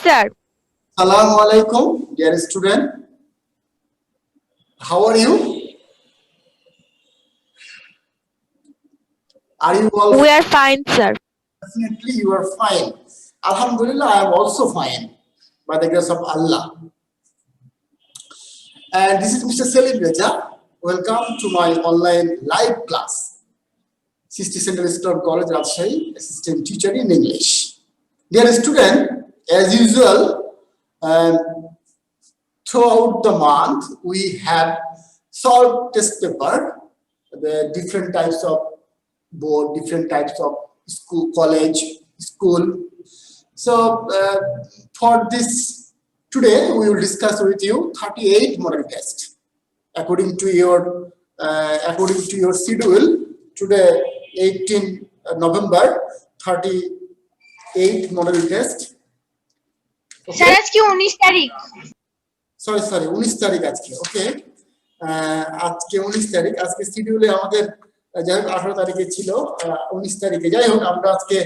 sir. Assalamu alaikum, dear student. How are you? Are you all? We are fine, sir. Definitely, you are fine. Alhamdulillah, I am also fine by the grace of Allah. And this is Mr. Selim Reza. Welcome to my online live class. 60 Central State College, Rajshahi, assistant teacher in English. Dear student, as usual, throughout the month, we have solved test paper, the different types of board, different types of school, college, school. So for this, today we will discuss with you 38 model test. According to your schedule, today 18 November, 38 model test. Sir আজকে 19 তারিখ sorry 19 তারিখ আজকে ওকে আজকে 19 তারিখ আজকে শিডিউলে আমাদের যাই হোক 18 তারিখে ছিল 19 তারিখে যাই হোক আমরা আজকে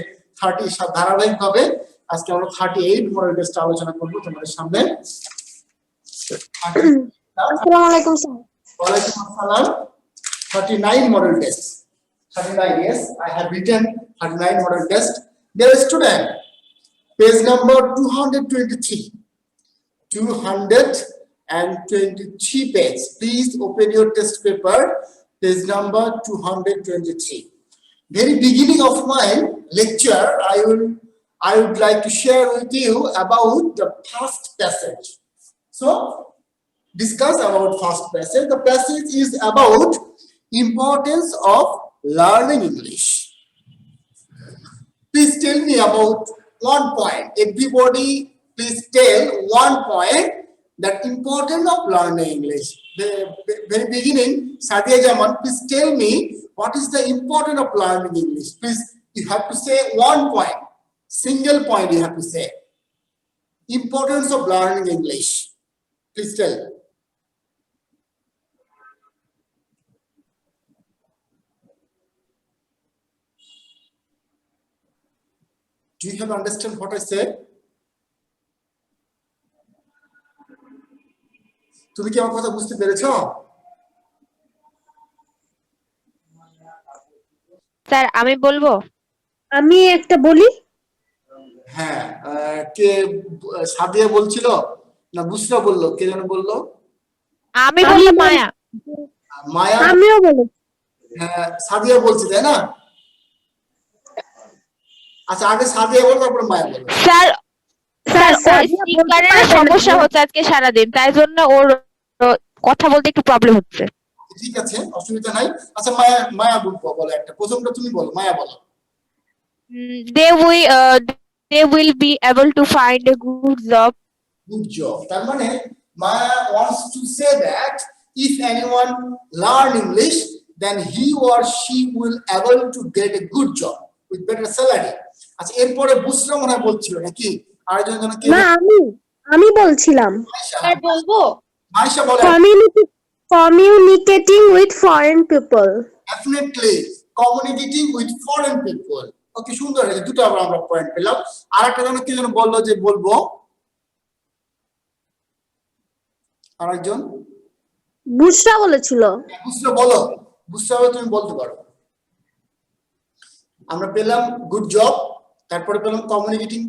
30 ধারাবাহিক ভাবে আজকে আমরা 38 মডেল টেস্ট আলোচনা করব তোমাদের সামনে আসসালামু আলাইকুম স্যার ওয়ালাইকুম আসসালাম 39 model test 39 yes I have written 39 model test dear student page number 223 page. Please open your test paper, page number 223. Very beginning of my lecture, I would like to share with you about the first passage. So, discuss about first passage. The passage is about importance of learning English. Please tell me about one point. Everybody, please tell one point that importance of learning English. The very beginning, Sadia Jaman, please tell me what is the importance of learning English. Please, you have to say one point, single point you have to say. Importance of learning English. Please tell. Do you have understand what I said? তুমি কি আমার কথা বুঝতে পেরেছো? Sir আমি বলবো আমি একটা বলি হ্যাঁ কে সাদিয়া বলছিল না বুসরা বললো কে যেন বললো আমি বললাম মায়া মায়া আমিও বলি হ্যাঁ সাদিয়া বলছে তাই না আচ্ছা আগে সাদিয়া বল তারপরে মায়া বল স্যার স্যার ওর সাদিয়া বলতে স্পিকারের পারবে না। সমস্যা হচ্ছে আজকে সারাদিন তাই জন্য ওর কথা বলতে একটু প্রবলেম হচ্ছে ঠিক আছে অসুবিধা নাই আচ্ছা মায়া মায়া বলো একটা প্রথমটা তুমি বলো মায়া বলো they will be able to find a good job. Good job. তার মানে Maya wants to say that if anyone learn English, then he or she will able to get a good job with better salary. আচ্ছা এরপরে বুসরা মনে হয় বলছিল নাকি আরেকজন জন কি না আমি বলছিলাম স্যার বলবো মাইশা বলে communicating with foreign people definitely communicating with foreign people. ওকে সুন্দর এই দুটো আমরা পয়েন্ট পেলাম আরেকটা জন কি যেন বললো যে বলবো আরেকজন বুশরা বলেছিল বুসরা বলো বুসরা বলে তুমি বলতে পারো আমরা পেলাম গুড জব তারপরে পেলাম কমিউনিকেটিং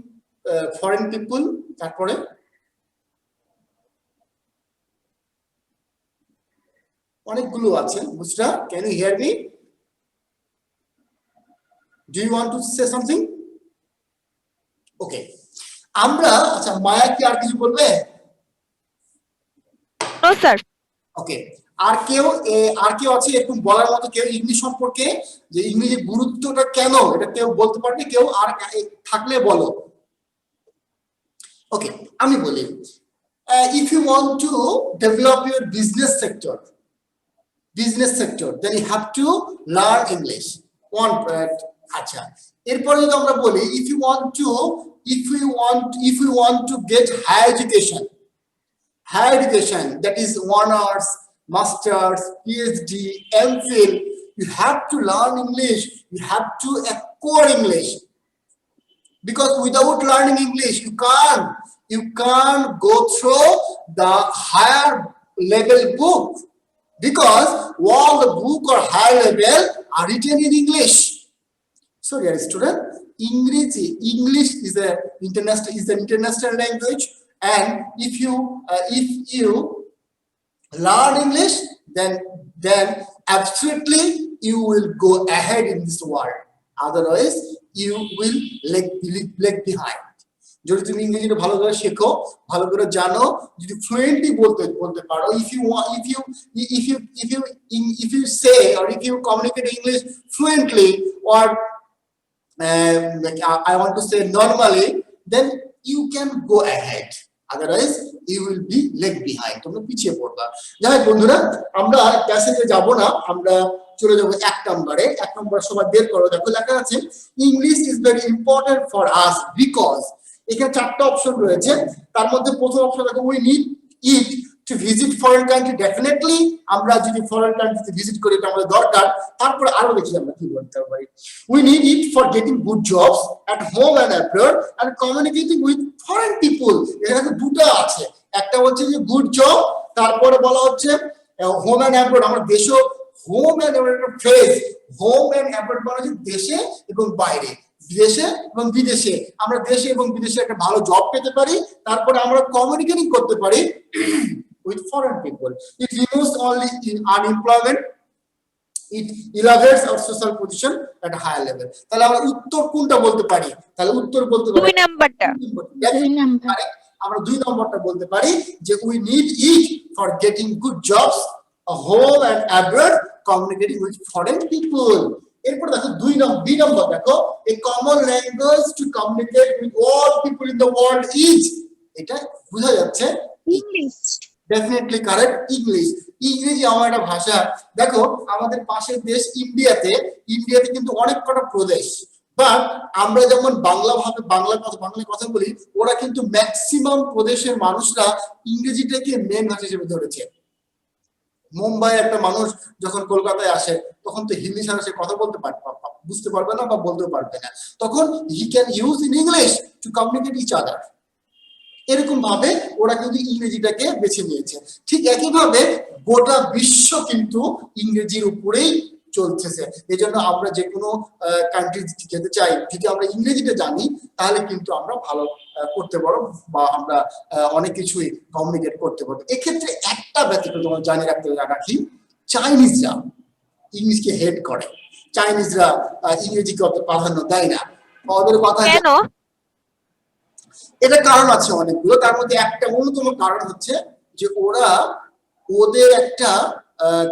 ফরেন পিপল তারপরে অনেকগুলো আছে Busra can you hear me do you want to say something okay আমরা আচ্ছা মায়া কি আর কিছু বলবে নো স্যার ওকে আর কেউ আছে একটু বলার মতো কেউ ইংলিশ সম্পর্কে যে ইংরেজির গুরুত্বটা কেন এটা কেউ বলতে পারবে কেউ আর থাকলে বলো ওকে আমি বলি if you want to develop your business sector then you have to learn English one আচ্ছা এরপরে যদি আমরা বলি if you want to get higher education that is honors masters PhD MPhil you have to learn English you have to acquire English because without learning English you can't you can't go through the higher level book because all the book or higher level are written in English. So dear student, English is an international language, and if you learn English, then absolutely you will go ahead in this world. Otherwise, you will lag behind. যদি তুমি ইংরেজিটা ভালো করে শেখো, ভালো করে জানো, যদি ফ্লুয়েন্টলি বলতে পারো, if you say or if you communicate English fluently or like I want to say normally, then you can go ahead. Otherwise you will be lag behind, তোমরা পিছিয়ে পড়বা। যাই বন্ধুরা, আমরা ক্লাসে যাব না, আমরা চলে যাব এক নম্বরে। এক নম্বর সবাই বের করো, দেখো লেখা আছে English is very important for us because. এখানে চারটা অপশন রয়েছে, তার মধ্যে প্রথম অপশন দেখো we need it to visit foreign country. Definitely আমরা যদি ফরেন কান্ট্রিতে ভিজিট করি এটা আমাদের দরকার। তারপরে আরো দেখি আমরা কি বলতে পারি, we need it for getting good jobs at home and abroad and communicating with foreign people. এখানে দুটো আছে, একটা হচ্ছে যে গুড জব, তারপরে বলা হচ্ছে হোম এন্ড অ্যাব্রড। আমরা দেশও home and abroad phrase, home and abroad মানে হচ্ছে দেশে এবং বাইরে, দেশে এবং বিদেশে। আমরা দেশে এবং বিদেশে একটা ভালো জব পেতে পারি, তারপরে আমরা কমিউনিকেটিং করতে পারি with foreign people. It removes only unemployment, it elevates our social position at a higher level. তাহলে আমরা উত্তর কোনটা বলতে পারি? তাহলে উত্তর বলতে পারি 2 নাম্বারটা। আমরা 2 নম্বরটা বলতে পারি যে we need it for getting good jobs home and abroad, communicating with foreign people. এরপর দেখো বি নম্বর দেখো, a common language to communicate with all people in the world is, এটা বোঝা যাচ্ছে ইংলিশ। Definitely correct, English. ইংরেজি আমার একটা ভাষা। দেখো আমাদের পাশের দেশ ইন্ডিয়াতে কিন্তু অনেক কটা প্রদেশ, বাট আমরা যেমন বাংলা কথা বলি, ওরা কিন্তু ম্যাক্সিমাম প্রদেশের মানুষরা ইংরেজিটাকে মেন ভাষা হিসেবে ধরেছে। মুম্বাই একটা মানুষ যখন কলকাতায় আসে তখন তো হিন্দি ছাড়া সে কথা বুঝতে পারবে না বা বলতেও পারবে না, তখন he can use in English to communicate each other. এরকম ভাবে ওরা কিন্তু ইংরেজিটাকে বেছে নিয়েছে। ঠিক একইভাবে গোটা বিশ্ব কিন্তু ইংরেজির উপরেই চলতেছে। এই জন্য আমরা যে কোনো কান্ট্রি যেতে চাই, যদি আমরা ইংরেজিটা জানি তাহলে কিন্তু আমরা ভালো করতে পারবো বা আমরা অনেক কিছুই কমিউনিকেট করতে পারবো। এক্ষেত্রে একটা ব্যতিক্রম তোমার জানিয়ে রাখি, চাইনিজরা ইংলিশকে হেট করে, চাইনিজরা ইংরেজিকে অত প্রাধান্য দেয় না। ওদের কথা কেন? এটা কারণ আছে অনেকগুলো, তার মধ্যে একটা অন্যতম কারণ হচ্ছে যে ওদের একটা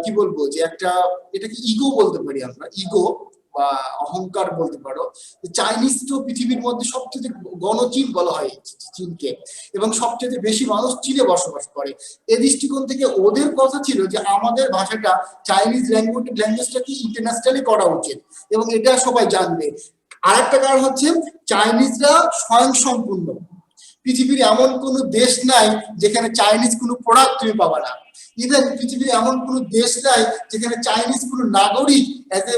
কি বলবো যে একটা, এটাকে ইগো বলতে পারি আমরা, ইগো বা অহংকার বলতে পারো। চাইনিজ তো পৃথিবীর মধ্যে সবচেয়ে গণচীন বলা হয় চীনকে, এবং সবচেয়ে বেশি মানুষ চীনে বসবাস করে। এই দৃষ্টিকোণ থেকে ওদের কথা ছিল যে আমাদের ভাষাটা, চাইনিজ ল্যাঙ্গুয়েজটাকে ইন্টারন্যাশনালি করা উচিত, এবং এটা সবাই জানবে। আর একটা কারণ হচ্ছে চাইনিজরা স্বয়ংসম্পূর্ণ। পৃথিবীর এমন কোনো দেশ নাই যেখানে চাইনিজ কোনো প্রোডাক্ট তুমি পাবা না। ইভেন পৃথিবীর এমন কোনো দেশ নাই যেখানে চাইনিজ কোনো নাগরিক অ্যাজ এ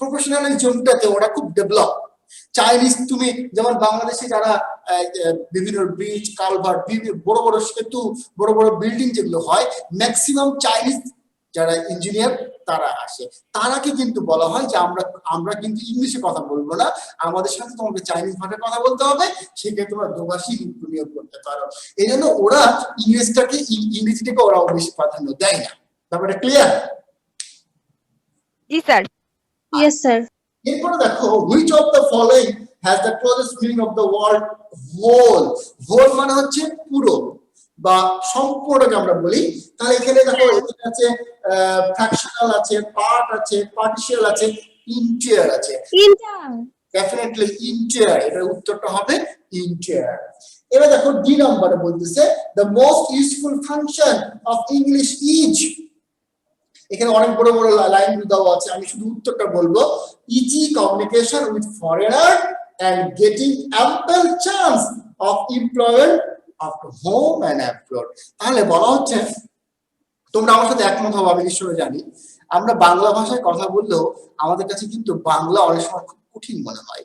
প্রফেশনালিজমটাতে ওরা খুব ডেভেলপ। চাইনিজ তুমি যেমন বাংলাদেশে যারা বিভিন্ন ব্রিজ, কালভার্ট, বড় বড় সেতু, বড় বড় বিল্ডিং যেগুলো হয়, ম্যাক্সিমাম চাইনিজ যারা ইঞ্জিনিয়ার তারা আসে, তারাকে কিন্তু বলা হয় যে আমরা কিন্তু ইংলিশে কথা বলবো না, আমাদের সাথে তোমাকে চাইনিজ ভাষায় কথা বলতে হবে, সেক্ষেত্রে তোমরা দোভাষী নিয়োগ করতে পারো। এই জন্য ওরা ইংরেজিটাকে ওরা বেশি প্রাধান্য দেয় না। ব্যাপারটা ক্লিয়ার? জি স্যার। Yes sir. এরপরে দেখো, which of the following has the closest meaning of the word whole? whole মানে হচ্ছে পুরো বা সম্পূর্ণকে আমরা বলি। তাহলে এখানে দেখো এখানে আছে ফ্র্যাকশনাল আছে, পার্ট আছে, পার্টিশিয়াল আছে, ইন্টায়ার আছে। ডেফিনেটলি ইন্টায়ার, এটার উত্তরটা হবে ইন্টায়ার। এবার দেখো ডি নম্বরে বলতেছে the most useful function of English is, এখানে অনেক বড় বড় লাইন দেওয়া আছে, আমি শুধু উত্তরটা বলবো, easy communication with foreigner and getting ample chance of employment at home and abroad। তাহলে বলা হচ্ছে, তোমরা আমার সাথে একমত হবে আমি নিশ্চয়ই জানি, আমরা বাংলা ভাষায় কথা বললেও আমাদের কাছে কিন্তু বাংলা অনেক সময় খুব কঠিন মনে হয়।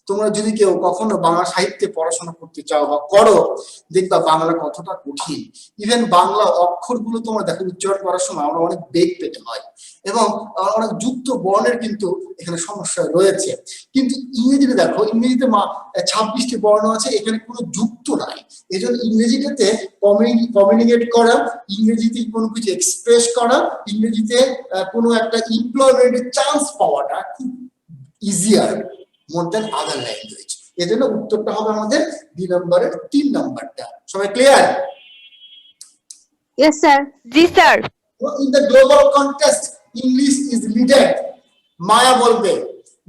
তোমরা যদি কেউ কখনো বাংলা সাহিত্যে পড়াশোনা করতে চাও বা করো, দেখবা বাংলা কতটা কঠিন। ইভেন বাংলা অক্ষরগুলো তোমরা দেখো উচ্চারণ করার সময় আমরা অনেক বেগ পেতে হয় এবং অনেক যুক্ত বর্ণের কিন্তু এখানে সমস্যা রয়েছে। কিন্তু ইংরেজিতে দেখো, ইংরেজিতে 26টি বর্ণ আছে, এখানে কোনো যুক্ত নাই। এই জন্য ইংরেজিটাতে কমিউনিকেট করা, ইংরেজিতে কোনো কিছু এক্সপ্রেস করা, ইংরেজিতে কোনো একটা এমপ্লয়মেন্টের চান্স পাওয়াটা খুব ইজিয়ার মোর দেন আদার ল্যাঙ্গুয়েজ। এজন্য উত্তরটা হবে আমাদের বি নম্বরের 3 নাম্বারটা। সবাই clear? Yes, sir. G sir. In the global context, English is needed. মায়া বলবে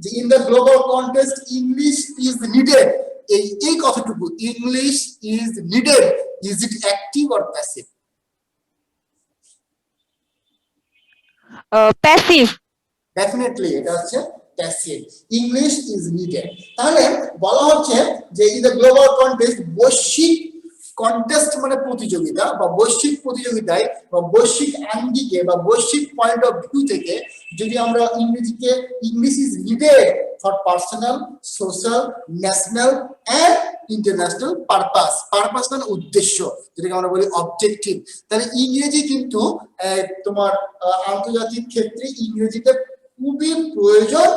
যে in the global context, English is needed. এই কথাটুকু, English is needed, is it active or passive? Passive. Definitely এটা হচ্ছে প্যাসিভ। English is needed. তাহলে বলা হচ্ছে যে ইন দ্য গ্লোবাল কন্টেস্ট, বৈশ্বিক কন্টেস্ট মানে প্রতিযোগিতা বা বৈশ্বিক প্রতিযোগিতায় বা বৈশ্বিক আঙ্গিকে বা বৈশ্বিক পয়েন্ট অফ ভিউ থেকে যদি আমরা ইংরেজিকে, English is needed for personal, social, national and international purpose. Purpose মানে উদ্দেশ্য, যেটাকে আমরা বলি অবজেক্টিভ। তাহলে ইংরেজি কিন্তু তোমার আন্তর্জাতিক ক্ষেত্রে ইংরেজিতে খুবই প্রয়োজন,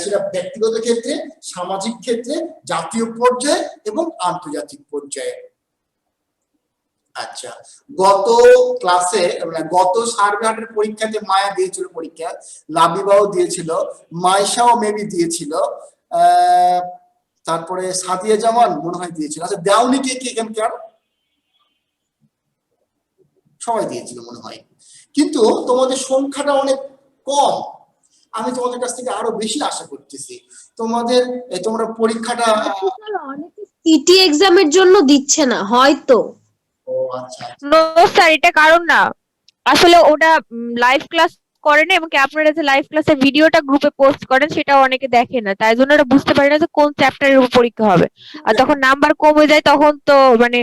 সেটা ব্যক্তিগত ক্ষেত্রে, সামাজিক ক্ষেত্রে, জাতীয় পর্যায়ে এবং আন্তর্জাতিক পর্যায়ে। আচ্ছা, গত ক্লাসে গত সার্ভে পরীক্ষাতে মায়া দিয়েছিল পরীক্ষা, লাবিবাও দিয়েছিল, মাইশাও মেবি দিয়েছিল, তারপরে সাদিয়া জামান মনে হয় দিয়েছিল। আচ্ছা, দেওনি কে কে এখানকার? সবাই দিয়েছিল মনে হয়, কিন্তু তোমাদের সংখ্যাটা অনেক কম। আমি তোমাদের কাছ থেকে আরো বেশি আশা করতেছি। তোমরা পরীক্ষাটা সিটি এক্সামের জন্য দিচ্ছে না হয়তো। ও আচ্ছা, নো স্যার, এটা কারণ না, আসলে ওটা লাইভ ক্লাস করে না এবং কি আপনারা যে লাইভ ক্লাসের ভিডিওটা গ্রুপে পোস্ট করেন সেটাও অনেকে দেখে না, তাই জন্য ওরা বুঝতে পারে না যে কোন চ্যাপ্টারের উপর পরীক্ষা হবে। আর তখন নাম্বার কমে যায়, তখন তো মানে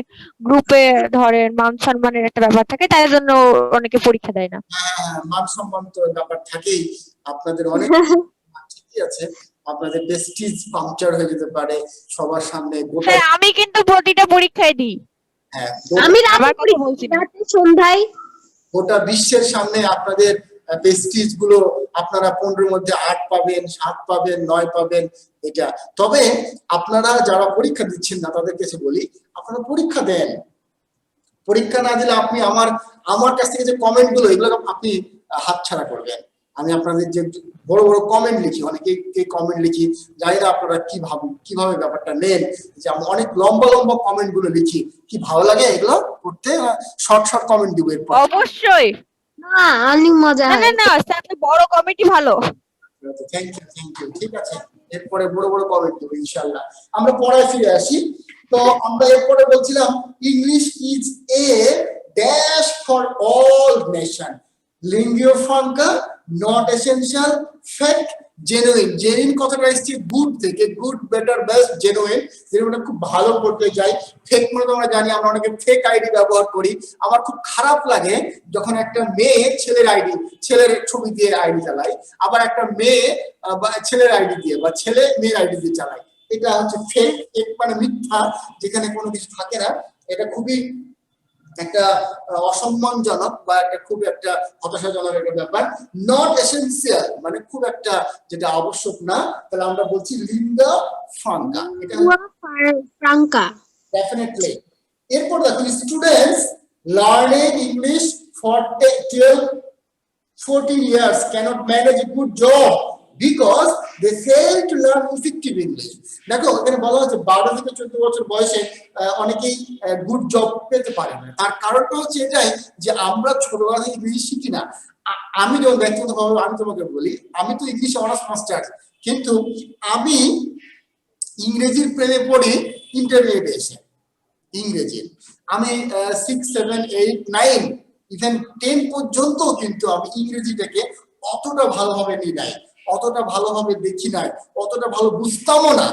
গ্রুপে ধরেন মান সম্মানের একটা ব্যাপার থাকে, তাই জন্য অনেকে পরীক্ষা দেয় না। মান সম্মান তো ব্যাপার থাকেই। আপনাদের অনেক ঠিকই আছে, আপনাদের প্রেস্টিজ পাংচার হয়ে যেতে পারে সবার সামনে। স্যার আমি কিন্তু প্রতিটা পরীক্ষায় দিই। হ্যাঁ, আমি আবার কথা বলছি না। রাতে সন্ধ্যায় গোটা বিশ্বের সামনে আপনাদের প্রেস্টিজ গুলো, আপনারা 15 মধ্যে 8 পাবেন, 7 পাবেন, 9 পাবেন, এটা। তবে আপনারা যারা পরীক্ষা দিচ্ছেন না তাদের কাছে বলি, আপনারা পরীক্ষা দেন। পরীক্ষা না দিলে আপনি আমার কাছ থেকে যে কমেন্ট গুলো, এগুলো আপনি হাতছাড়া করবেন। আমি আপনাদের যে বড় বড় কমেন্ট লিখি, অনেকে কমেন্ট লিখি, জানি না আপনারা কিভাবে ব্যাপারটা নেন, যে আমি অনেক লম্বা লম্বা কমেন্ট গুলো লিখি, কি ভালো লাগে এগুলো করতে? শর্ট শর্ট কমেন্ট দিব এরপর। অবশ্যই। না, অনেক মজা না হয়। না না স্যার, আপনি বড় কমিটি ভালো। থ্যাংক ইউ, ঠিক আছে, এরপরে বড় বড় কমেন্ট দেবো ইনশাআল্লাহ। আমরা পড়ায় ফিরে আসি। তো আমরা এরপরে বলছিলাম English is a dash for all nation, lingua Franka, not essential, fact, genuine. Genuine কথাটা এসেছে গুড থেকে, গুড, বেটার, বেস্ট, জেনুইন, যেটা খুব ভালো করতে চাই। ফেক মানে তো আমরা জানি, আমরা অনেকে ফেক আইডি ব্যবহার করি। আমার খুব খারাপ লাগে যখন একটা মেয়ে ছেলের ছবি দিয়ে আইডি চালায়, আবার একটা মেয়ে ছেলের আইডি দিয়ে বা ছেলে মেয়ের আইডি দিয়ে চালায়। এটা হচ্ছে ফেক, মানে মিথ্যা, যেখানে কোনো কিছু থাকে না। এটা খুবই একটা অসম্মানজনক বা খুব একটা হতাশাজনক একটা ব্যাপার। নট এসেনশিয়াল মানে খুব একটা যেটা আবশ্যক না, তাহলে আমরা বলছি লিঙ্গা ফ্রাঙ্কা। এটা ফ্রাঙ্কা ডেফিনেটলি। এরপর দেখুন, students learning English for 12-14 years cannot manage a good job because they fail to learn effective English. দেখো এখানে বলা হচ্ছে 12 থেকে 14 বছর বয়সে অনেকেই গুড জব পেতে পারে না। তার কারণটা হচ্ছে এটাই যে আমরা ছোটবেলা থেকে ইংলিশ শিখি না। আমি যখন ব্যক্তিগতভাবে আমি তোমাকে বলি, আমি তো ইংলিশ অনার্স মাস্টার্স, কিন্তু আমি ইংরেজির প্রেমে পড়ি ইন্টারমিডিয়েটে এসে। ইংরেজির আমি 6, 7, 8, 9 ইভেন 10 পর্যন্ত কিন্তু আমি ইংরেজিটাকে অতটা ভালোভাবে নিই নাই, অতটা ভালোভাবে দেখি নাই, অতটা ভালো বুঝতামও না।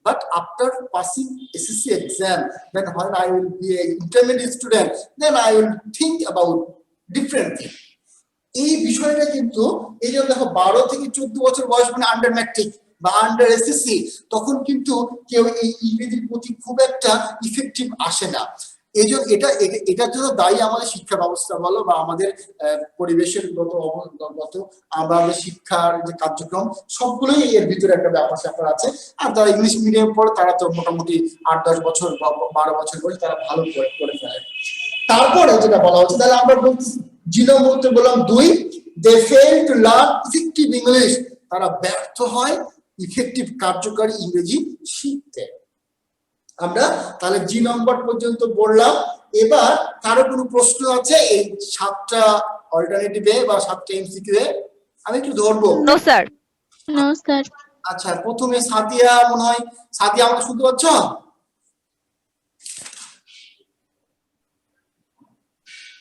But after passing SSC exam, then when I will be an intermediate student, then I will think about different thing. এই বিষয়টা কিন্তু এই জন্য দেখো 12 থেকে 14 বছর বয়স মানে আন্ডার ম্যাট্রিক বা আন্ডার এসএসসি, তখন কিন্তু কেউ এই ইংরেজির প্রতি খুব একটা ইফেক্টিভ আসে না। এই জন্য এটার জন্য দায়ী আমাদের শিক্ষা ব্যবস্থা বলো বা আমাদের পরিবেশের গত আমাদের শিক্ষার যে কার্যক্রম সবগুলোই এর ভিতরে একটা ব্যাপার স্যাপার আছে। আর যারা ইংলিশ মিডিয়াম পড়ে তারা তো মোটামুটি 8-10 বছর বা 12 বছর বয়সে তারা ভালো করে ফেলে। তারপরে যেটা বলা হচ্ছে, তাহলে আমরা বলছি জি নম্বরতে বললাম 2, they fail to learn effective English, তারা ব্যর্থ হয় ইফেক্টিভ কার্যকরী ইংরেজি শিখতে। আমরা তাহলে জি নম্বর পর্যন্ত বললাম। এবার কারো কোনো প্রশ্ন আছে এই 7টা অল্টারনেটিভে বা 7টা এমসিকিউ এ? আমি একটু ধরবো। No sir. নমস্কার আচ্ছা, প্রথমে সাদিয়া, মনে হয় সাদিয়া আমাকে শুনতে পাচ্ছ?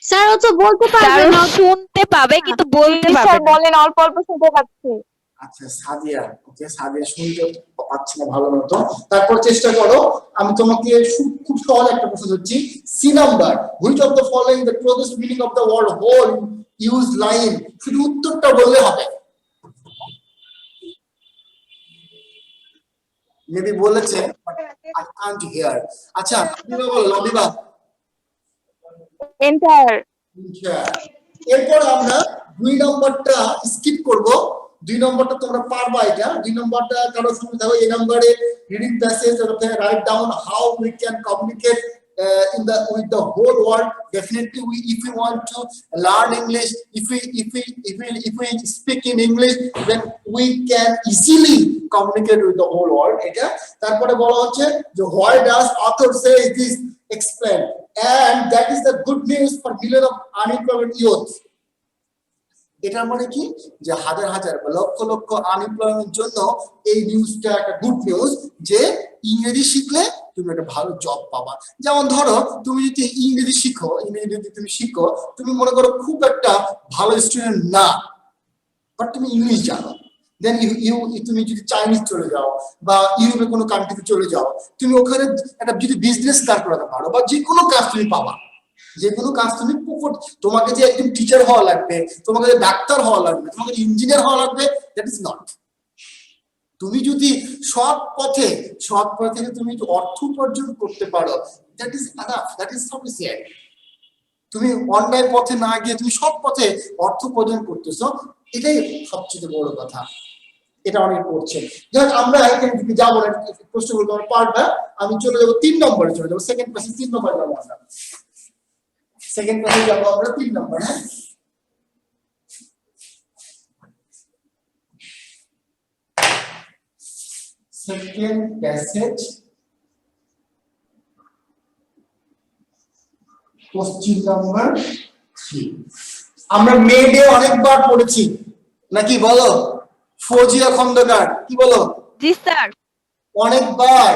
স্যার ও তো বলতে পারবে স্যার না। শুনতে পাবে কিন্তু বলতে পারবে স্যার না। বলেন, অল্প অল্প শুনতে পাচ্ছি। আচ্ছা সাদিয়া, ওকে, সাদিয়া শুনতে পাচ্ছি না ভালো মতো, তারপর চেষ্টা করো। আমি তোমাকে খুব সহজ একটা প্রশ্ন দিচ্ছি। C number, which of the following the closest meaning of the word hole use line, শুধু উত্তরটা বললে হবে। মেবি বলেছে আই কান্ট হিয়ার। আচ্ছা লবিবা বলো, লবিবা। এন্টার। আচ্ছা, এরপর আমরা 2 নম্বরটা স্কিপ করব। 2 নম্বরটা তোমরা পারবা, এটা 2 নম্বরটা কারো শুনে থাকো। এই নম্বরে রিডিং প্যাসেজ ওখানে write down how we can communicate in the with the whole world. Definitely if we want to learn English, if we speak in English, then we can easily communicate with the whole world. এটা তারপরে বলা হচ্ছে যে why does author say this, explain, and that is the good news for millions of unemployed youth. এটার মানে কি, যে হাজার হাজার বা লক্ষ লক্ষ আনএমপ্লয়মেন্ট জন্য এই নিউজটা একটা গুড নিউজ, যে ইংরেজি শিখলে তুমি একটা ভালো জব পাবা। যেমন ধরো তুমি যদি ইংরেজি শিখো, তুমি মনে করো খুব একটা ভালো স্টুডেন্ট না, বাট তুমি ইংলিশ জানো, দেন তুমি যদি চাইনিজ চলে যাও বা ইউরোপে কোনো কান্ট্রিতে চলে যাও, তুমি ওখানে একটা যদি বিজনেস স্টার্ট করাতে পারো বা যে কোনো কাজ তুমি পাবা, যে কোনো কাজ তুমি তোমাকে যে একজন টিচার হওয়া লাগবে, তোমাকে যে ডাক্তার হওয়া লাগবে, তোমাকে ইঞ্জিনিয়ার হওয়া লাগবে, দ্যাট ইজ নট। তুমি যদি সৎ পথে তুমি যদি অর্থ উপার্জন করতে পারো, that is enough, that is sufficient. তুমি অন্যায় পথে না গিয়ে তুমি সৎ পথে অর্থ উপার্জন করতেছো, এটাই সবচেয়ে বড় কথা। এটা অনেক করছে। যাক আমরা এখানে দিকে যাবো না, প্রশ্নগুলো তোমার পারবা। আমি চলে যাবো 3 নম্বরে, চলে যাবো সেকেন্ড প্যাসেজ। 3 নম্বরে যাবো আমরা, সেকেন্ড প্যাসেজ যাবো আমরা 3 নম্বর। হ্যাঁ, সেকেন্ড প্যাসেজ, কোশ্চেন নাম্বার 3। আমরা মেডে অনেকবার পড়েছি নাকি বলো? ফৌজিয়া খন্দকার, কি বলো? জি স্যার। অনেকবার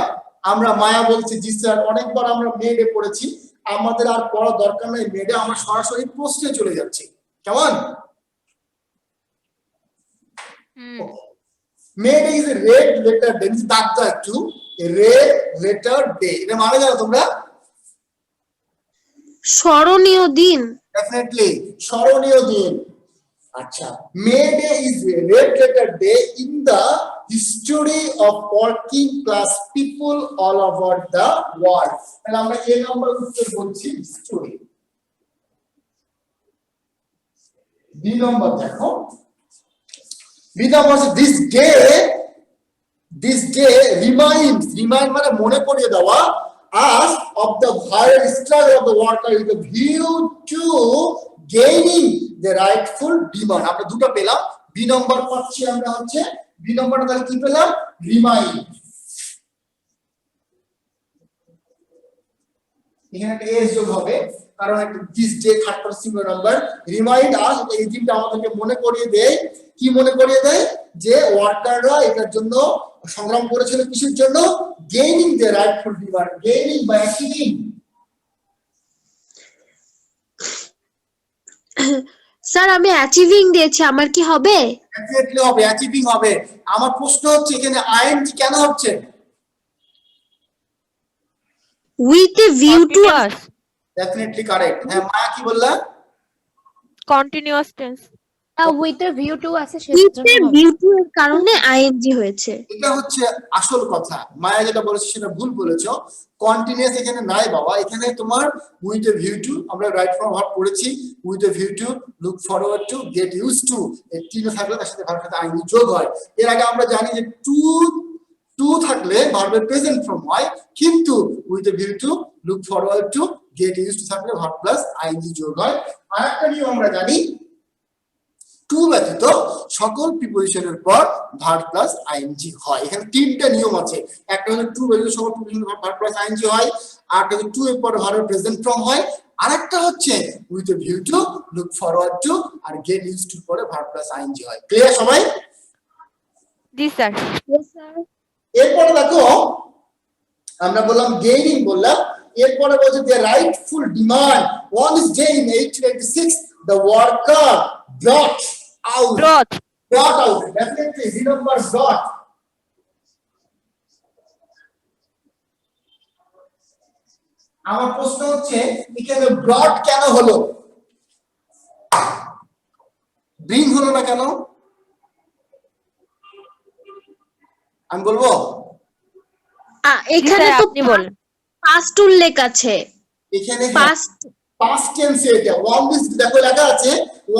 আমরা, মায়া বলছি জি স্যার, অনেকবার আমরা মেডে পড়েছি। আমাদের আর পড়া দরকার নাই মেডে, আমরা সরাসরি প্রশ্নে চলে যাচ্ছি। কেমন? মেডে is a red letter day, দাগটা একটু রেড লেটার ডে, এটা মানে জানো তোমরা? স্মরণীয় দিন। ডেফিনেটলি স্মরণীয় দিন। আচ্ছা, May Day is a red letter day in the history of working class people all over the world. তাহলে আমরা এই নাম্বার উত্তর বলছি হিস্টোরি। বি নম্বর দেখো, B number this day reminds, মানে মনে করিয়ে দেওয়া, us of the viral struggle of the worker with a view to gaining the rightful demand. আমরা দুটো পেলাম। বি নম্বর পাচ্ছি আমরা হচ্ছে, বি নম্বরটা তাহলে কি পেলাম? রিমাইন্ড। এখানে একটা এস যোগ হবে, কারণ একটা this day third person singular number. Remind us, এই দিনটা আমাদেরকে মনে করিয়ে দেয়, কি মনে করিয়ে দেয়? যে ওয়ার্কাররা এটার জন্য সংগ্রাম করেছিল, কিসের জন্য? Gaining the Writefull demand. Gaining বা অ্যাচিভিং। স্যার আমি অ্যাচিভিং দিয়েছি, আমার কি হবে? ডেফিনেটলি হবে, অ্যাচিভিং হবে। আমার প্রশ্ন হচ্ছে এখানে আইএনজি কেন হচ্ছে? With a view two. Definitely correct. হ্যাঁ মায়া কি বললা? Continuous tense. With a view two আছে উইথ সেজন্য এর হবে। ভিউ টু এর কারণে আইএনজি হয়েছে। এটা হচ্ছে আসল কথা। মায়া যেটা বলেছে সেটা ভুল বলেছো। কন্টিনিউয়াস এখানে নাই বাবা, এখানে তোমার উইথ এ ভিউ টু, আমরা রাইট ফ্রম ভার্ব পড়েছি, with a view to, look forward to, get use to, এই তিনটা থাকলে তার সাথে ভার্বের সাথে আইএনজি যোগ হয়। এর আগে আমরা জানি যে টু থাকলে ভার্বের প্রেজেন্ট ফর্ম হয়, কিন্তু with a view to, look forward to, get use to থাকলে ভার্ব প্লাস আইএনজি যোগ হয়। আরেকটা নিয়ম আমরা জানি, টু ব্যতীত সকল প্রিপোজিশনের পর ভার্ব প্লাস আইএনজি হয়। এখানে তিনটা নিয়ম আছে। একটা হলো টু ব্যতীত সকল প্রিপোজিশনের পর ভার্ব প্লাস আইএনজি হয়, আর একটা হচ্ছে টু এর পর ভার্বের প্রেজেন্ট ফর্ম হয়, আরেকটা হচ্ছে with a view to, look forward to আর গেট ইউজ টু পরে ভার্ব প্লাস আইএনজি হয়। ক্লিয়ার সবাই? জি স্যার। এরপরে দেখো আমরা বললাম গেইনিং বললাম, এরপরে বলছে যে rightful demand on this day in 1886 the worker brought out growth. definitely remember brought। আমার প্রশ্ন হচ্ছে এখানে brought কেন হলো, ব্রিং হলো না কেন? আমি বলবো এখানে তো আপনি বলেন। পাস্ট উল্লেখ আছে, এখানে পাস্ট past tense এটা on this, দেখো লেখা আছে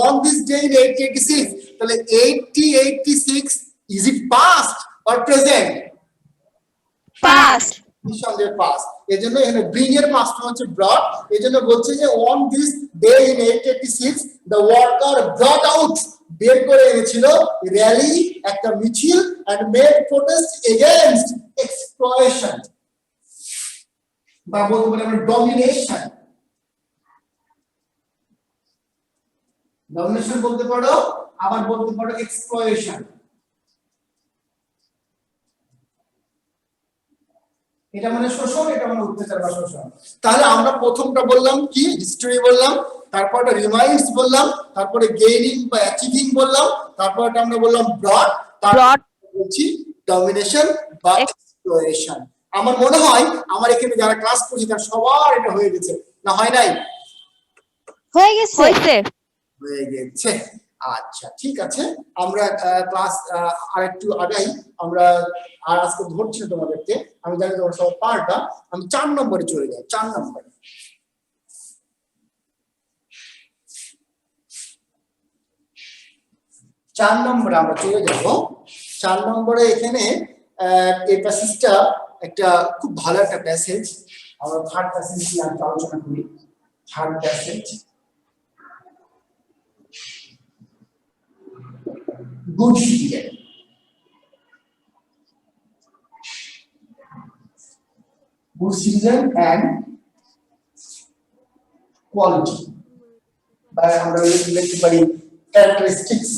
on this day in 1886, তাহলে 86 is it past or present? Past. নিঃসন্দেহে past। এজন্য এখানে bring এর past হচ্ছে brought, এজন্য বলছে যে on this day in 1886 the worker brought out, বের করে এনেছিল, র্যালি একটা মিছিল, and made protest against exploitation বা বলতে পারি আমরা ডমিনেশন। ডমিনেশন বলতে পারো, আবার বলতে পারো এক্সপ্লয়েশন। এটা মানে শোষণ, এটা মানে অত্যাচার বা শোষণ। তাহলে আমরা প্রথমটা বললাম কি, হিস্টরি বললাম, তারপরটা রিমাইন্ডস বললাম, তারপরে গেইনিং বা অ্যাচিভিং বললাম, তারপরটা আমরা বললাম ব্রড, তারপর বলছি ডমিনেশন বা এক্সপ্লয়েশন। আমার মনে হয় আমার এখানে যারা ক্লাস করছে তার সবার এটা হয়ে গেছে, না হয় নাই? হয়ে গেছে। হয়ে গেছে। আচ্ছা ঠিক আছে, আমরা ক্লাস আরেকটু আগাই। আমরা আর আজকে ধরছি না তোমাদেরকে, আমি জানি তোমরা সব পারবা। আমি 4 নম্বরে চলে যাই। 4 নম্বরে আমরা চলে যাব। 4 নম্বরে এখানে এই প্যাসেজটা একটা খুব ভালো একটা প্যাসেজ। আমরা থার্ড প্যাসেজ নিয়ে আলোচনা করি। Third passage good citizen। Good citizen and quality বা আমরা লিখতে পারি characteristics।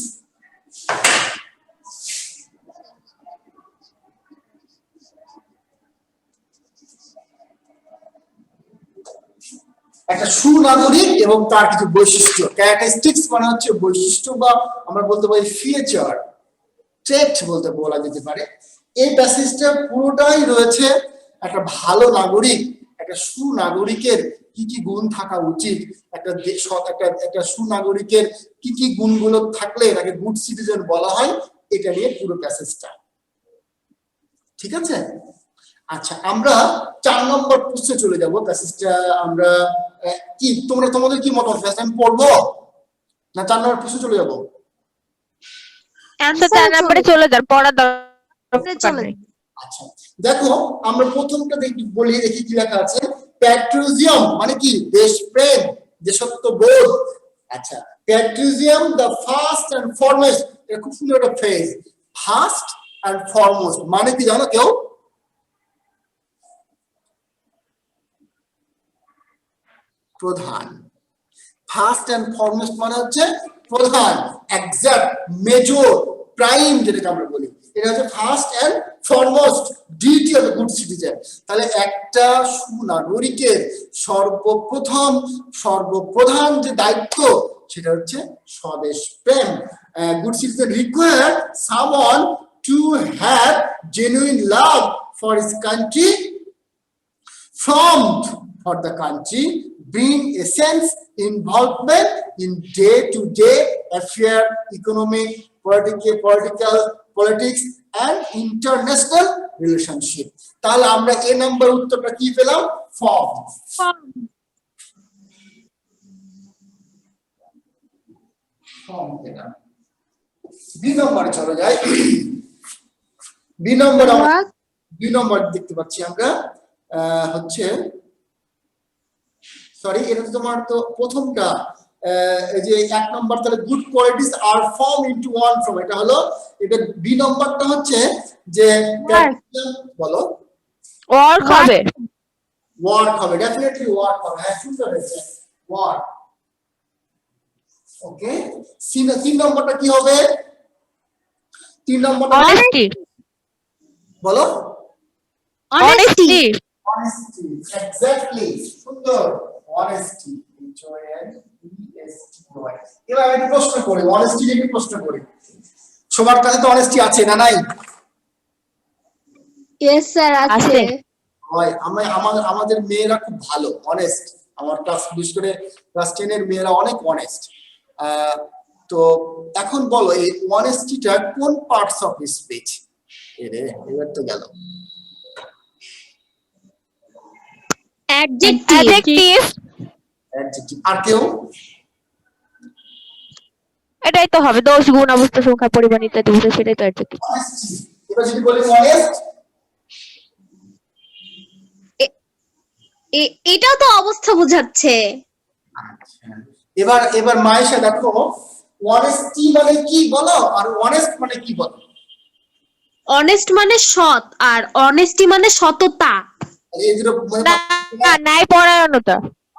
একটা সুনাগরিক এবং তার কিছু বৈশিষ্ট্য, ক্যারেক্টারিস্টিক্স মানে হচ্ছে বৈশিষ্ট্য বা আমরা বলতে পারি ফিচার, ট্রেট বলা যেতে পারে। এই প্যাসেজটা পুরোটাই রয়েছে একটা ভালো নাগরিক, একটা সুনাগরিকের কি কি গুণ থাকা উচিত, একটা সুনাগরিকের কি কি গুণগুলো থাকলে তাকে গুড সিটিজেন বলা হয়, এটা নিয়ে পুরো প্যাসেজটা। ঠিক আছে? আচ্ছা আমরা 4 নম্বর প্রশ্নে চলে যাব। প্যাসেজটা আমরা কি তোমাদের কি মতামত? আমি পড়বো না 4 নম্বর প্রশ্নে চলে যাব? অ্যানসার 4 নম্বরে চলে যান, পড়া দরকার নেই। আচ্ছা দেখো আমরা প্রথমটা বলি, দেখি কি লেখা আছে। প্যাট্রিয়টিজম মানে কি? দেশপ্রেম, দেশত্ববোধ। আচ্ছা patriotism the first and foremost, এটা খুব সুন্দর একটা ফ্রেজ। ফার্স্ট এন্ড ফরমোস্ট মানে কি জানো কেউ? প্রধান। ফার্স্ট এন্ড ফরমোস্ট মানে হচ্ছে প্রধান, এক্সাক্ট, মেজর, প্রাইম যেটাকে আমরা বলি। এটা হচ্ছে first and foremost duty of good citizen. তাহলে একটা সুনাগরিকের সর্বপ্রধান যে দায়িত্ব সেটা হচ্ছে স্বদেশ প্রেম। Good citizen require someone to have genuine love for his country, from for the country, bring a sense involvement in day-to-day affair, economic, politics and international relationship. তাহলে আমরা এ নাম্বার উত্তরটা কি পেলাম? ফর্ম। ফর্ম এটা। বি নম্বরে চলে যাই। B নম্বর দেখতে পাচ্ছি আমরা হচ্ছে সরি এটা তো তোমার তো প্রথমটা এই যে এক নম্বর তাহলে গুড কোয়ালিটিস আর ফর্ম ইনটু ওয়ান ফ্রম এটা হলো এটা বি নম্বরটা হচ্ছে যে বলো ওয়ার্ক হবে ডেফিনেটলি ওয়ার্ক হবে হ্যাঁ সুন্দর হয়েছে ওয়ার্ক ওকে তিন নম্বরটা কি হবে তিন নম্বরটা অনেস্টি বলো অনেস্টি exactly সুন্দর honesty এবার আমি প্রশ্ন করি honesty নিয়ে প্রশ্ন করি সবার কাছে তো honesty আছে না নাই yes স্যার আছে হয় আমাদের মেয়েরা খুব ভালো অনেস্ট আমার ক্লাস বিশেষ করে ক্লাস 10 এর মেয়েরা অনেক অনেস্ট তো এখন বলো এই অনেস্টিটা কোন পার্টস অফ স্পিচ এবার তো গেল অ্যাডজেক্টিভ আর কেউ এটাই তো হবে দোষ গুণ অবস্থা সংখ্যা পরিমাণ ইত্যাদি বুঝে সেটাই তো অ্যাডজেক্টিভ এবার যদি বলি অনেস্ট এটাও তো অবস্থা বোঝাচ্ছে এবার মায়েশা দেখো অনেস্টি মানে কি বলো আর অনেস্ট মানে কি বলো অনেস্ট মানে সৎ আর অনেস্টি মানে সততা এই দুটো না ন্যায় পরায়ণতা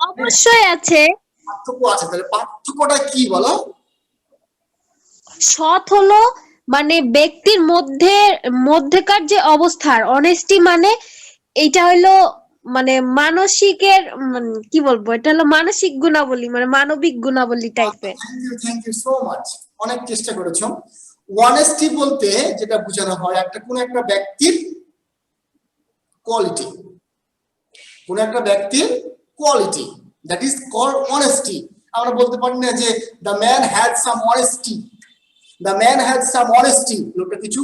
অবশ্যই আছে পার্থক্য আছে তাহলে পার্থক্যটা কি বলো সৎ হলো মানে ব্যক্তির মধ্যেকার যে অবস্থার অনেস্টি মানে এটা হলো মানে মানসিকের কি বলবো এটা হলো মানসিক গুণাবলী মানে মানবিক গুণাবলী টাইপের থ্যাংক ইউ সো মাচ অনেক চেষ্টা করেছো অনেস্টি বলতে যেটা বোঝানো হয় একটা কোন একটা ব্যক্তির কোয়ালিটি কোন একটা ব্যক্তির quality that is called honesty আমরা বলতে পারি না যে the man had some honesty the man had some honesty লোকটা কিছু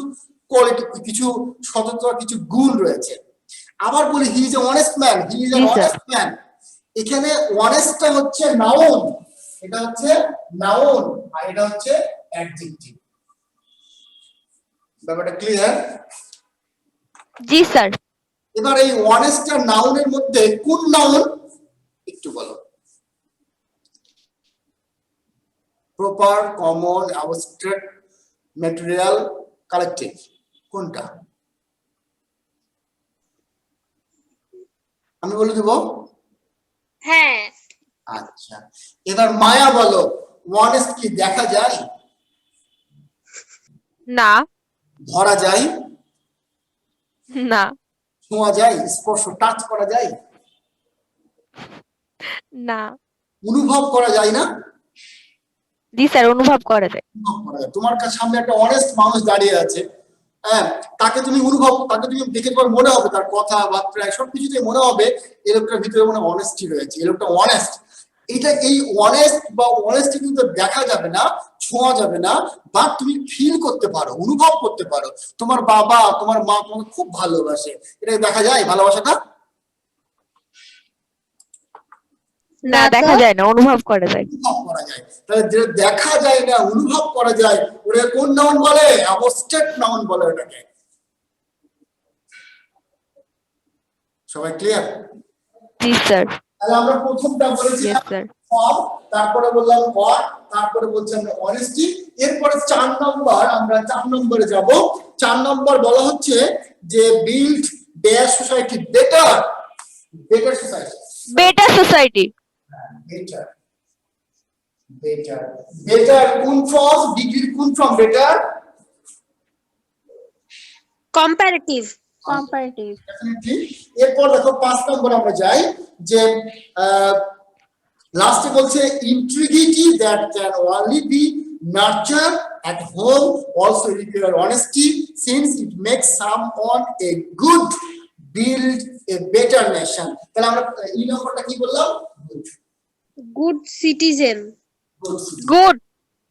কোয়ালিটি কিছু সততা কিছু গুণ রয়েছে আবার বলি he is a honest man he is a honest man এখানে অনেস্টটা হচ্ছে নাউন এটা হচ্ছে নাউন আর এটা হচ্ছে অ্যাডজেক্টিভ ব্যাপারটা ক্লিয়ার জি স্যার এবার এই অনেস্ট আর নাউনের মধ্যে কোন নাউন একটু বলো proper common abstract material collective কোনটা আমি বলে দেব হ্যাঁ আচ্ছা এবার মায়া বলো অনেস্ট কি দেখা যায় না ধরা যায় না ছোঁয়া যায় স্পর্শ টাচ করা যায় না অনুভব করা যায় না জি স্যার অনুভব করা যায় তোমার কাছে সামনে একটা অনেস্ট মানুষ দাঁড়িয়ে আছে হ্যাঁ তাকে তুমি দেখে তোমার মনে হবে তার কথাবার্তা সবকিছুতে মনে হবে এই লোকটার ভিতরে মনে অনেস্টি রয়েছে এই লোকটা অনেস্ট এই অনেস্ট বা অনেস্টি কিন্তু দেখা যাবে না ছোঁয়া যাবে না বাট তুমি ফিল করতে পারো অনুভব করতে পারো তোমার বাবা তোমার মা তোমাকে খুব ভালোবাসে এটা দেখা যায় ভালোবাসাটা না দেখা যায় না অনুভব করা যায় তাহলে যেটা দেখা যায় না অনুভব করা যায় ওটা কোন নাউন বলে অ্যাবস্ট্রাক্ট নাউন বলে ওটাকে সবাই ক্লিয়ার জি স্যার তাহলে আমরা প্রথমটা বলেছি ফর্ম তারপরে বললাম ওয়ার্ক তারপরে বলছি আমরা অনেস্টি এরপরে 4 নম্বরে যাব 4 নম্বর বলা হচ্ছে যে বিল্ড দেয়ার সোসাইটি বেটার সোসাইটি better কোন ফ্রম ডিগ্রি কোন ফ্রম বেটার কম্পারেটিভ ডেফিনেটলি এরপর দেখো 5 নম্বর আমরা যাই যে লাস্টে বলছে integrity that can only be nurtured at home also require honesty since it makes someone a good build a better nation তাহলে আমরা এই নম্বরটা কি বললাম good citizen. Good.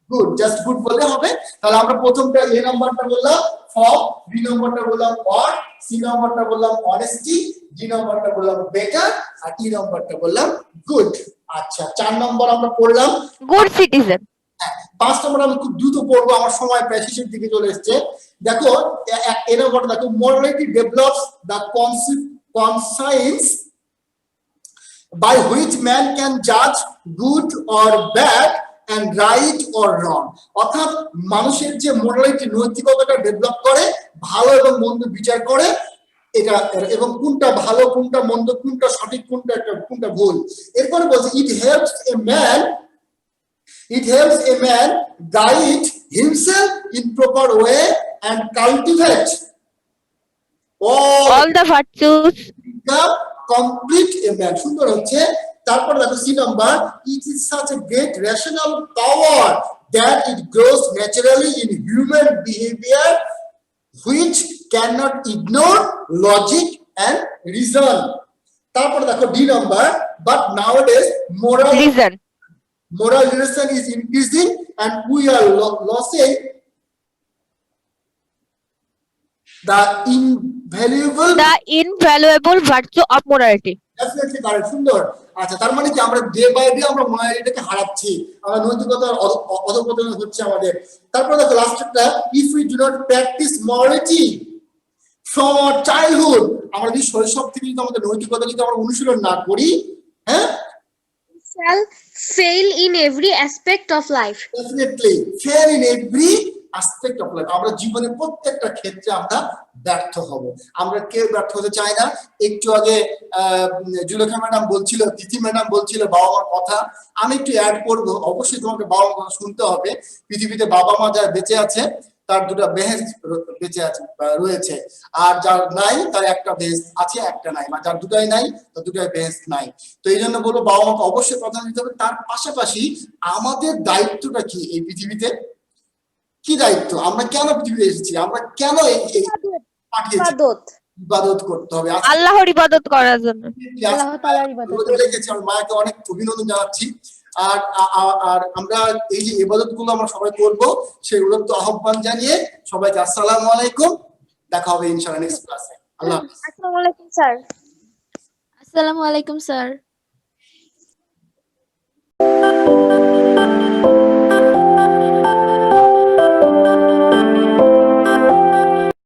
Good, just good বললে হবে। তাহলে আমরা প্রথমটা এ নাম্বারটা বললাম ফর, বি নাম্বারটা বললাম অর, সি নাম্বারটা বললাম অনেস্টি, ডি নাম্বারটা বললাম বেটার, আর ই নাম্বারটা বললাম গুড। আচ্ছা, 4 নম্বর আমরা পড়লাম। Good citizen. 5 নম্বর আমি খুব দ্রুত পড়বো, আমার সময় প্রায় শেষের দিকে চলে এসেছে। দেখো এ নাম্বারটা দেখো, morality develops the conscience by which man can judge good or bad and right or wrong। অর্থাৎ মানুষের যে মোরালিটি, নৈতিকতাটা ডেভেলপ করে, ভালো এবং মন্দ বিচার করে, এটা এবং কোনটা ভালো কোনটা মন্দ, কোনটা সঠিক কোনটা ভুল। এরপরে বলছে it helps a man guide himself in proper way and cultivate all the virtues become complete a man। সুন্দর হচ্ছে। তারপর দেখো C number, it is such a great rational power that it grows naturally in human behavior which cannot ignore logic and reason। তারপর দেখো D number, but nowadays reason moral reason is increasing and we are losing the invaluable virtue of morality। Definitely correct, সুন্দর। আচ্ছা, তার মানে কি আমরা day by day আমরা মোরালিটিকে হারাচ্ছি, আমরা নৈতিকতার অধঃপতন হচ্ছে আমাদের। তারপর দেখো লাস্টেরটা, if we do not practise morality from our childhood, আমরা যদি শৈশব থেকে যদি আমাদের নৈতিকতা যদি আমরা অনুশীলন না করি, হ্যাঁ, shall fail in every aspect of life। Definitely fair in every aspect of life, আমরা জীবনের প্রত্যেকটা ক্ষেত্রে আমরা ব্যর্থ হব। আমরা কেউ ব্যর্থ হতে চাই না। একটু আগে জুলেখা ম্যাডাম বলছিল, তিথি ম্যাডাম বলছিল বাবা মার কথা, আমি একটু অ্যাড করবো, অবশ্যই তোমাকে বাবা মার কথা শুনতে হবে। পৃথিবীতে বাবা মা যারা বেঁচে আছে তার দুটো বেহেশত বেঁচে আছে রয়েছে, আর যার নাই তার একটা বেহেশত আছে, একটা নাই, মানে যার দুটাই নাই তার দুটাই বেহেশত নাই। তো এই জন্য বলবো বাবা মাকে অবশ্যই প্রাধান্য দিতে হবে। তার পাশাপাশি আমাদের দায়িত্বটা কি এই পৃথিবীতে, কি দায়িত্ব, আমরা কেন পৃথিবীতে এসেছি, আমরা কেন পাঠিয়েছি, ইবাদত করতে হবে, আল্লাহর ইবাদত করার জন্য। আল্লাহ তাআলার ইবাদত রেখেছি। আমার মাকে অনেক অভিনন্দন জানাচ্ছি। আর আর আমরা এই যে ইবাদত গুলো আমরা সবাই করবো, সেগুলো তো আহ্বান জানিয়ে সবাইকে আসসালামু আলাইকুম, দেখা হবে ইনশাআল্লাহ নেক্সট ক্লাসে। আল্লাহ হাফেজ। আসসালামু আলাইকুম স্যার। আসসালামু আলাইকুম স্যার।